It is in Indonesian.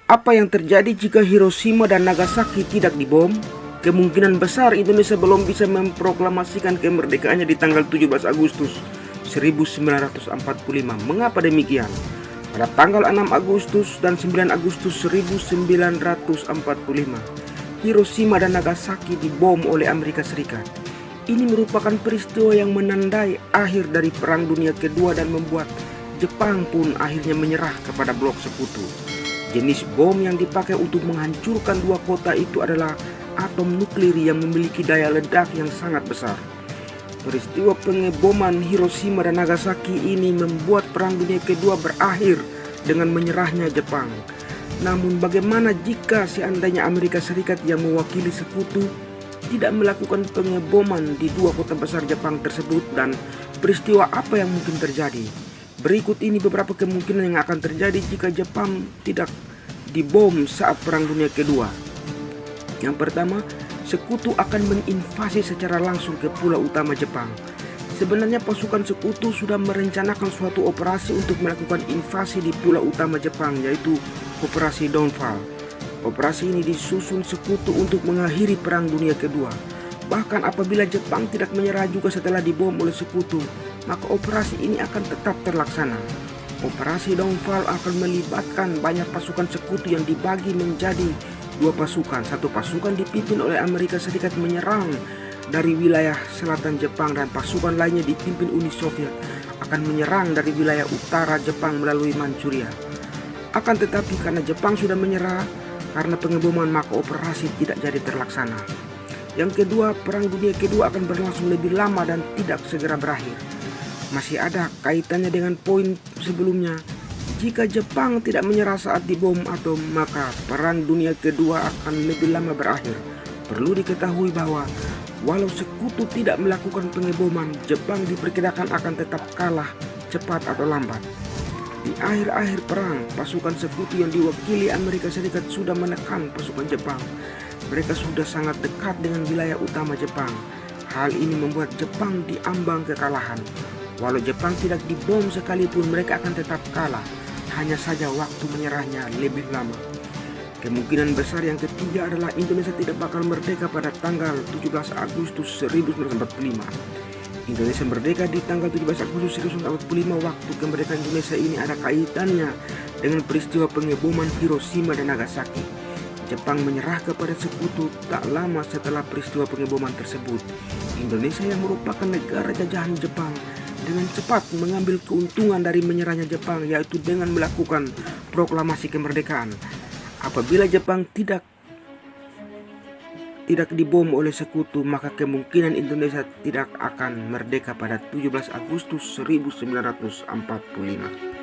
Apa yang terjadi jika Hiroshima dan Nagasaki tidak dibom? Kemungkinan besar Indonesia belum bisa memproklamasikan kemerdekaannya di tanggal 17 Agustus 1945. Mengapa demikian? Pada tanggal 6 Agustus dan 9 Agustus 1945, Hiroshima dan Nagasaki dibom oleh Amerika Serikat. Ini merupakan peristiwa yang menandai akhir dari Perang Dunia Kedua dan membuat Jepang pun akhirnya menyerah kepada blok sekutu. Jenis bom yang dipakai untuk menghancurkan dua kota itu adalah atom nuklir yang memiliki daya ledak yang sangat besar. Peristiwa pengeboman Hiroshima dan Nagasaki ini membuat Perang Dunia Kedua berakhir dengan menyerahnya Jepang. Namun bagaimana jika seandainya Amerika Serikat yang mewakili sekutu tidak melakukan pengeboman di dua kota besar Jepang tersebut, dan peristiwa apa yang mungkin terjadi? Berikut ini beberapa kemungkinan yang akan terjadi jika Jepang tidak dibom saat Perang Dunia Kedua. Yang pertama, sekutu akan menginvasi secara langsung ke pulau utama Jepang. Sebenarnya pasukan sekutu sudah merencanakan suatu operasi untuk melakukan invasi di pulau utama Jepang, yaitu Operasi Downfall. Operasi ini disusun sekutu untuk mengakhiri Perang Dunia Kedua. Bahkan apabila Jepang tidak menyerah juga setelah dibom oleh sekutu, maka operasi ini akan tetap terlaksana. Operasi Downfall akan melibatkan banyak pasukan sekutu yang dibagi menjadi dua pasukan. Satu pasukan dipimpin oleh Amerika Serikat menyerang dari wilayah selatan Jepang, dan pasukan lainnya dipimpin Uni Soviet akan menyerang dari wilayah utara Jepang melalui Manchuria. Akan tetapi karena Jepang sudah menyerah karena pengeboman, maka operasi tidak jadi terlaksana. Yang kedua, Perang Dunia Kedua akan berlangsung lebih lama dan tidak segera berakhir. Masih ada kaitannya dengan poin sebelumnya. Jika Jepang tidak menyerah saat dibom atom, maka Perang Dunia Kedua akan lebih lama berakhir. Perlu diketahui bahwa walau sekutu tidak melakukan pengeboman, Jepang diperkirakan akan tetap kalah cepat atau lambat. Di akhir-akhir perang, pasukan sekutu yang diwakili Amerika Serikat sudah menekan pasukan Jepang. Mereka sudah sangat dekat dengan wilayah utama Jepang. Hal ini membuat Jepang diambang kekalahan. Walau Jepang tidak dibom sekalipun, mereka akan tetap kalah. Hanya saja waktu menyerahnya lebih lama. Kemungkinan besar yang ketiga adalah Indonesia tidak bakal merdeka pada tanggal 17 Agustus 1945. Indonesia merdeka di tanggal 17 Agustus 1945. Waktu kemerdekaan Indonesia ini ada kaitannya dengan peristiwa pengeboman Hiroshima dan Nagasaki. Jepang menyerah kepada sekutu tak lama setelah peristiwa pengeboman tersebut. Indonesia yang merupakan negara jajahan Jepang dengan cepat mengambil keuntungan dari menyerahnya Jepang, yaitu dengan melakukan proklamasi kemerdekaan. Apabila Jepang tidak dibom oleh sekutu, maka kemungkinan Indonesia tidak akan merdeka pada 17 Agustus 1945.